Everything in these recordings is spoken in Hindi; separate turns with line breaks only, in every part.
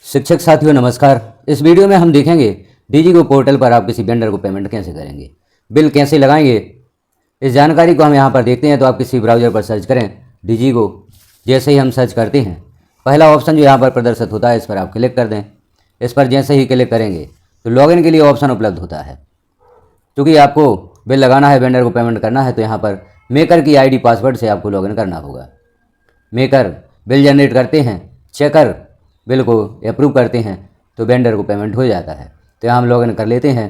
शिक्षक साथियों नमस्कार। इस वीडियो में हम देखेंगे डीजीगो पोर्टल पर आप किसी वेंडर को पेमेंट कैसे करेंगे, बिल कैसे लगाएंगे। इस जानकारी को हम यहाँ पर देखते हैं तो आप किसी ब्राउज़र पर सर्च करें डीजीगो। जैसे ही हम सर्च करते हैं पहला ऑप्शन जो यहाँ पर प्रदर्शित होता है इस पर आप क्लिक कर दें। इस पर जैसे ही क्लिक करेंगे तो लॉगिन के लिए ऑप्शन उपलब्ध होता है। क्योंकि आपको बिल लगाना है, वेंडर को पेमेंट करना है, तो यहाँ पर मेकर की आईडी पासवर्ड से आपको लॉगिन करना होगा। मेकर बिल जनरेट करते हैं, चेकर बिल को अप्रूव करते हैं तो वेंडर को पेमेंट हो जाता है। तो यहाँ हम लॉगिन कर लेते हैं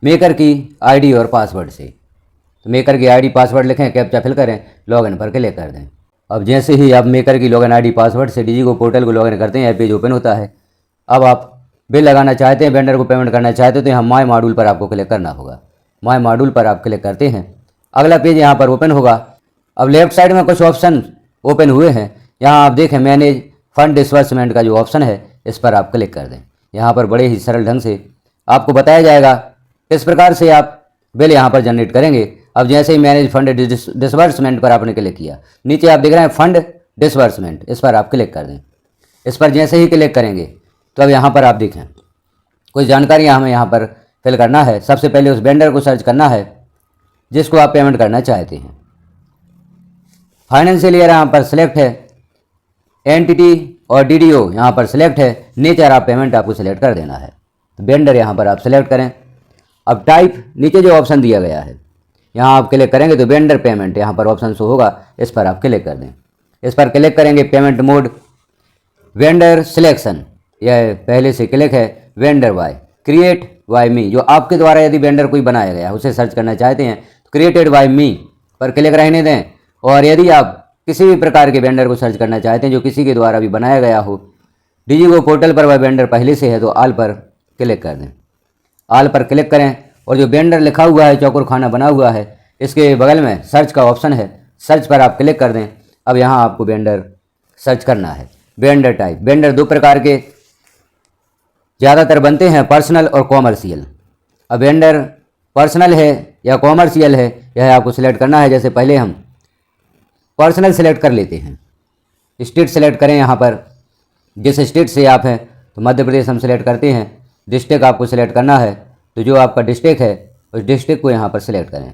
मेकर की आईडी और पासवर्ड से। तो मेकर की आईडी पासवर्ड लिखें, कैप्चा फिल करें, लॉगिन पर क्लिक कर दें। अब जैसे ही आप मेकर की लॉगिन आईडी पासवर्ड से डीजीगो पोर्टल को लॉगिन करते हैं पेज ओपन होता है। अब आप बिल लगाना चाहते हैं, वेंडर को पेमेंट करना चाहते हैं तो यहाँ माय मॉड्यूल पर आपको क्लिक करना होगा। माय मॉड्यूल पर आप क्लिक करते हैं, अगला पेज यहाँ पर ओपन होगा। अब लेफ्ट साइड में कुछ ऑप्शन ओपन हुए हैं। यहाँ आप देखें मैनेज फंड डिसबर्समेंट का जो ऑप्शन है इस पर आप क्लिक कर दें। यहाँ पर बड़े ही सरल ढंग से आपको बताया जाएगा किस प्रकार से आप बिल यहाँ पर जनरेट करेंगे। अब जैसे ही मैनेज फंड डिसबर्समेंट पर आपने क्लिक किया, नीचे आप देख रहे हैं फंड डिसबर्समेंट, इस पर आप क्लिक कर दें। इस पर जैसे ही क्लिक करेंगे तो अब यहाँ पर आप देखें कुछ जानकारियाँ हमें यहाँ पर फिल करना है। सबसे पहले उस वेंडर को सर्च करना है जिसको आप पेमेंट करना चाहते हैं। फाइनेंशियल ईयर यहाँ पर सिलेक्ट है, एंटिटी और डीडीओ यहाँ पर सिलेक्ट है, नेचर ऑफ पेमेंट आपको सिलेक्ट कर देना है। तो वेंडर यहाँ पर आप सिलेक्ट करें। अब टाइप नीचे जो ऑप्शन दिया गया है यहाँ आप क्लिक करेंगे तो वेंडर पेमेंट यहाँ पर ऑप्शन शो होगा, इस पर आप क्लिक कर दें। इस पर क्लिक करेंगे, पेमेंट मोड वेंडर सिलेक्शन, यह पहले से क्लिक है। वेंडर बाय क्रिएट बाय मी, जो आपके द्वारा यदि वेंडर कोई बनाया गया उसे सर्च करना चाहते हैं तो क्रिएटेड बाय मी पर क्लिक रहने दें। और यदि आप किसी भी प्रकार के वेंडर को सर्च करना चाहते हैं जो किसी के द्वारा भी बनाया गया हो डीजीगो पोर्टल पर, वह वेंडर पहले से है तो ऑल पर क्लिक कर दें। ऑल पर क्लिक करें और जो वेंडर लिखा हुआ है, चौकोर खाना बना हुआ है, इसके बगल में सर्च का ऑप्शन है, सर्च पर आप क्लिक कर दें। अब यहाँ आपको वेंडर सर्च करना है। वेंडर टाइप, वेंडर दो प्रकार के ज़्यादातर बनते हैं, पर्सनल और कॉमर्शियल। अब वेंडर पर्सनल है या कॉमर्शियल है यह आपको सिलेक्ट करना है। जैसे पहले हम पर्सनल सेलेक्ट कर लेते हैं, स्टेट सेलेक्ट करें। यहाँ पर जिस स्टेट से आप हैं तो मध्य प्रदेश हम सेलेक्ट करते हैं। डिस्ट्रिक्ट आपको सेलेक्ट करना है तो जो आपका डिस्ट्रिक्ट है उस डिस्ट्रिक्ट को यहाँ पर सिलेक्ट करें।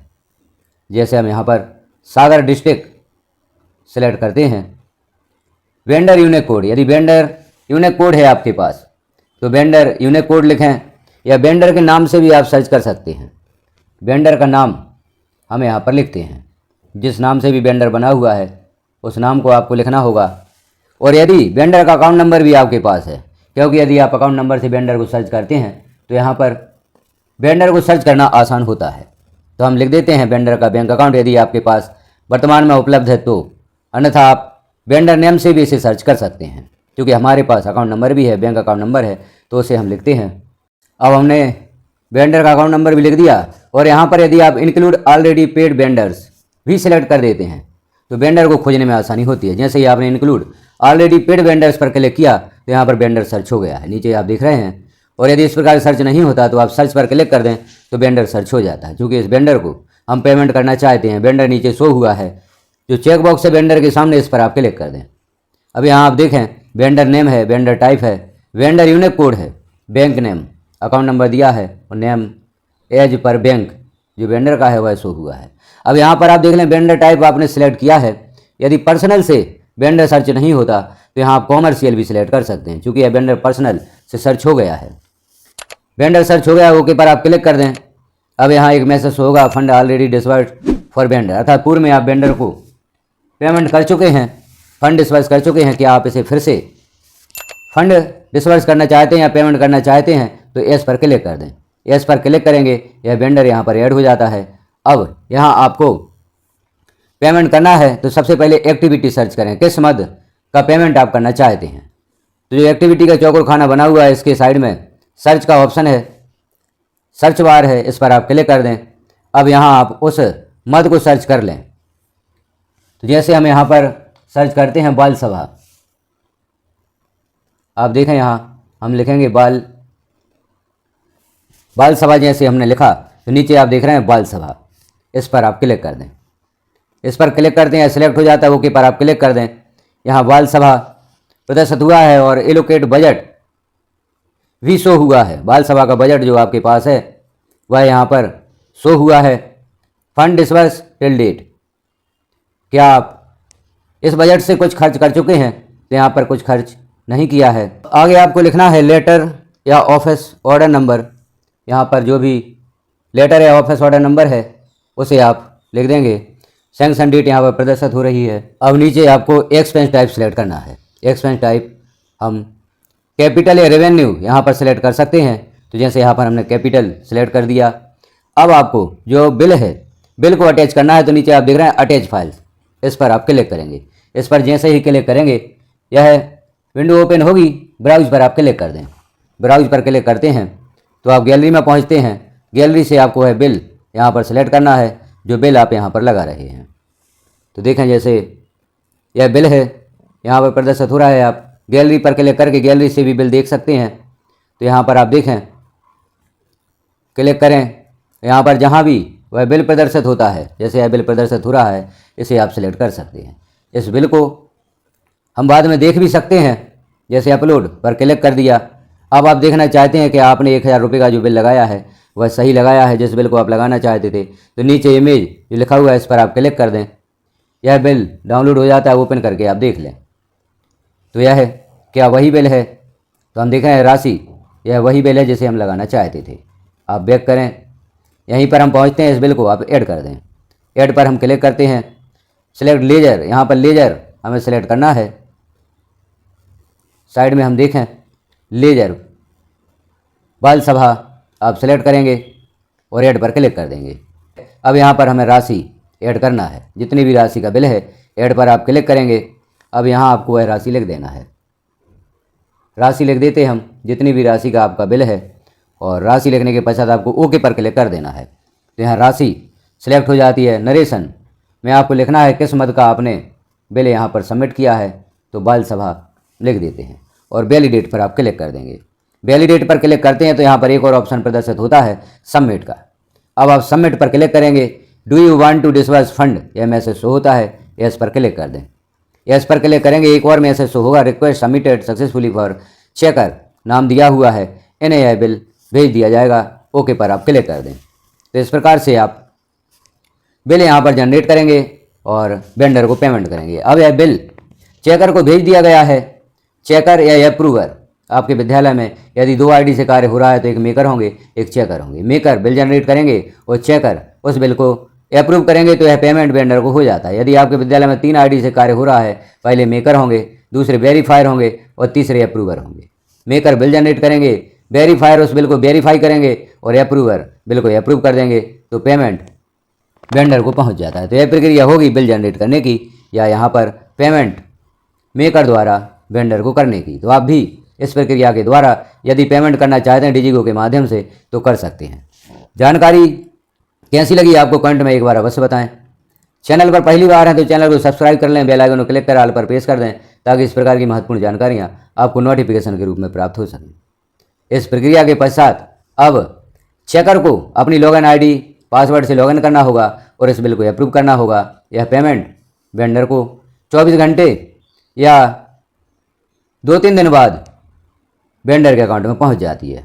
जैसे हम यहाँ पर सागर डिस्ट्रिक्ट सेलेक्ट करते हैं। वेंडर यूनिक कोड, यदि वेंडर यूनिक कोड है आपके पास तो वेंडर यूनिक कोड लिखें, या वेंडर के नाम से भी आप सर्च कर सकते हैं। वेंडर का नाम हम यहाँ पर लिखते हैं, जिस नाम से भी वेंडर बना हुआ है उस नाम को आपको लिखना होगा। और यदि वेंडर का अकाउंट नंबर भी आपके पास है, क्योंकि यदि आप अकाउंट नंबर से वेंडर को सर्च करते हैं तो यहाँ पर वेंडर को सर्च करना आसान होता है। तो हम लिख देते हैं वेंडर का बैंक अकाउंट यदि आपके पास वर्तमान में उपलब्ध है तो, अन्यथा आप वेंडर नेम से भी इसे सर्च कर सकते हैं। क्योंकि हमारे पास अकाउंट नंबर भी है, बैंक अकाउंट नंबर है, तो उसे हम लिखते हैं। अब हमने वेंडर का अकाउंट नंबर भी लिख दिया और यहाँ पर यदि आप इंक्लूड ऑलरेडी पेड वेंडर्स भी सिलेक्ट कर देते हैं तो वेंडर को खोजने में आसानी होती है। जैसे ही आपने इंक्लूड ऑलरेडी पेड वेंडर्स पर क्लिक किया तो यहाँ पर वेंडर सर्च हो गया है, नीचे आप देख रहे हैं। और यदि इस प्रकार सर्च नहीं होता तो आप सर्च पर क्लिक कर दें तो वेंडर सर्च हो जाता है। क्योंकि इस वेंडर को हम पेमेंट करना चाहते हैं, वेंडर नीचे शो हुआ है, जो चेक बॉक्स है वेंडर के सामने, इस पर आप क्लिक कर दें। अब यहाँ आप देखें वेंडर नेम है, वेंडर टाइप है, वेंडर यूनिक कोड है, बैंक नेम, अकाउंट नंबर दिया है और नेम एज पर बैंक जो वेंडर का है वह शो हुआ है। अब यहाँ पर आप देख लें वेंडर टाइप आपने सिलेक्ट किया है। यदि पर्सनल से वेंडर सर्च नहीं होता तो यहाँ आप कॉमर्शियल भी सिलेक्ट कर सकते हैं, क्योंकि यह वेंडर पर्सनल से सर्च हो गया है। वेंडर सर्च हो गया, ओके पर आप क्लिक कर दें। अब यहाँ एक मैसेज होगा, fund already disbursed for vendor, अर्थात पूर्व में आप वेंडर को पेमेंट कर चुके हैं, फंड डिसबर्स कर चुके हैं। क्या आप इसे फिर से फंड डिसबर्स करना चाहते हैं या पेमेंट करना चाहते हैं तो एस पर क्लिक कर दें। एस पर क्लिक करेंगे, यह वेंडर यहाँ पर ऐड हो जाता है। अब यहाँ आपको पेमेंट करना है तो सबसे पहले एक्टिविटी सर्च करें, किस मद का पेमेंट आप करना चाहते हैं। तो जो एक्टिविटी का चौकोर खाना बना हुआ है इसके साइड में सर्च का ऑप्शन है, सर्च बार है, इस पर आप क्लिक कर दें। अब यहाँ आप उस मद को सर्च कर लें। तो जैसे हम यहाँ पर सर्च करते हैं बाल सभा, आप देखें यहाँ हम लिखेंगे बाल सभा। जैसे हमने लिखा तो नीचे आप देख रहे हैं बाल सभा, इस पर आप क्लिक कर दें। इस पर क्लिक करते हैं, सिलेक्ट हो जाता है, ओके पर आप क्लिक कर दें। यहाँ बाल सभा प्रदर्शित हुआ है और एलोकेट बजट भी शो हुआ है। बाल सभा का बजट जो आपके पास है वह यहाँ पर शो हुआ है। फंड डिस्बर्स टिल डेट, क्या आप इस बजट से कुछ खर्च कर चुके हैं? तो यहाँ पर कुछ खर्च नहीं किया है। आगे आपको लिखना है लेटर या ऑफिस ऑर्डर नंबर। यहाँ पर जो भी लेटर या ऑफिस ऑर्डर नंबर है उसे आप लिख देंगे। सैंक्शन डेट यहाँ पर प्रदर्शित हो रही है। अब नीचे आपको एक्सपेंस टाइप सेलेक्ट करना है। एक्सपेंस टाइप हम कैपिटल या रेवेन्यू यहाँ पर सेलेक्ट कर सकते हैं। तो जैसे यहाँ पर हमने कैपिटल सेलेक्ट कर दिया। अब आपको जो बिल है, बिल को अटैच करना है। तो नीचे आप देख रहे हैं अटैच फाइल्स, इस पर आप क्लिक करेंगे। इस पर जैसे ही क्लिक करेंगे यह विंडो ओपन होगी। ब्राउज पर आप क्लिक कर दें। ब्राउज पर क्लिक करते हैं तो आप गैलरी में पहुंचते हैं। गैलरी से आपको है बिल यहाँ पर सेलेक्ट करना है, जो बिल आप यहाँ पर लगा रहे हैं। तो देखें जैसे यह बिल है यहाँ पर प्रदर्शित हो रहा है। आप गैलरी पर क्लिक करके गैलरी से भी बिल देख सकते हैं। तो यहाँ पर आप देखें, क्लिक करें, यहाँ पर जहाँ भी वह बिल प्रदर्शित होता है, जैसे यह बिल प्रदर्शित हो रहा है, इसे आप सिलेक्ट कर सकते हैं। इस बिल को हम बाद में देख भी सकते हैं। जैसे अपलोड पर क्लिक कर दिया। अब आप देखना चाहते हैं कि आपने 1000 रुपये का जो बिल लगाया है वह सही लगाया है, जिस बिल को आप लगाना चाहते थे। तो नीचे इमेज जो लिखा हुआ है इस पर आप क्लिक कर दें। यह बिल डाउनलोड हो जाता है, ओपन करके आप देख लें। तो यह है क्या वही बिल है? तो हम देख रहे हैं राशि, यह वही बिल है जिसे हम लगाना चाहते थे। आप बैक करें, यहीं पर हम पहुंचते हैं। इस बिल को आप ऐड कर दें। ऐड पर हम क्लिक करते हैं। सिलेक्ट लेजर, यहाँ पर लेजर हमें सेलेक्ट करना है। साइड में हम देखें लेजर बाल सभा आप सेलेक्ट करेंगे और ऐड पर क्लिक कर देंगे। अब यहाँ पर हमें राशि ऐड करना है। जितनी भी राशि का बिल है ऐड पर आप क्लिक करेंगे। अब यहाँ आपको वह राशि लिख देना है। राशि लिख देते हम, जितनी भी राशि का आपका बिल है, और राशि लिखने के पश्चात आपको ओके पर क्लिक कर देना है। तो यहाँ राशि सिलेक्ट हो जाती है। नरेशन में आपको लिखना है किस मद का आपने बिल यहाँ पर सबमिट किया है। तो बाल सभा लिख देते हैं और वैलिडेट पर आप क्लिक कर देंगे। वैलिडेट पर क्लिक करते हैं तो यहाँ पर एक और ऑप्शन प्रदर्शित होता है सबमिट का। अब आप सबमिट पर क्लिक करेंगे। Do you want to disburse fund, यह मैसेज शो होता है। यस पर क्लिक कर दें। यस पर क्लिक करेंगे, एक और मैसेज शो होगा, request submitted successfully for checker, नाम दिया हुआ है। इन्हें यह बिल भेज दिया जाएगा। ओके पर आप क्लिक कर दें। तो इस प्रकार से आप बिल यहाँ पर जनरेट करेंगे और वेंडर को पेमेंट करेंगे। अब यह बिल चेकर को भेज दिया गया है। चेकर या अप्रूवर, आपके विद्यालय में यदि 2 आईडी से कार्य हो रहा है तो एक मेकर होंगे, एक चेकर होंगे। मेकर बिल जनरेट करेंगे और चेकर उस बिल को अप्रूव करेंगे तो यह पेमेंट वेंडर को हो जाता है। यदि आपके विद्यालय में 3 आईडी से कार्य हो रहा है, पहले मेकर होंगे, दूसरे वेरीफायर होंगे और तीसरे अप्रूवर होंगे। मेकर बिल जनरेट करेंगे, वेरीफायर उस बिल को वेरीफाई करेंगे और अप्रूवर बिल को अप्रूव कर देंगे, तो पेमेंट वेंडर को पहुंच जाता है। तो यह प्रक्रिया होगी बिल जनरेट करने की या यहाँ पर पेमेंट मेकर द्वारा वेंडर को करने की। तो आप भी इस प्रक्रिया के द्वारा यदि पेमेंट करना चाहते हैं डिजिगो के माध्यम से तो कर सकते हैं। जानकारी कैसी लगी आपको कमेंट में एक बार अवश्य बताएं। चैनल पर पहली बार हैं तो चैनल को सब्सक्राइब कर लें, बेल आइकन को क्लिक कर ऑल पर प्रेस कर दें ताकि इस प्रकार की महत्वपूर्ण जानकारियाँ आपको नोटिफिकेशन के रूप में प्राप्त हो सकें। इस प्रक्रिया के पश्चात अब चेकर को अपनी लॉगिन आईडी पासवर्ड से लॉगिन करना होगा और इस बिल को अप्रूव करना होगा। यह पेमेंट वेंडर को 24 घंटे या 2-3 दिन बाद वेंडर के अकाउंट में पहुंच जाती है।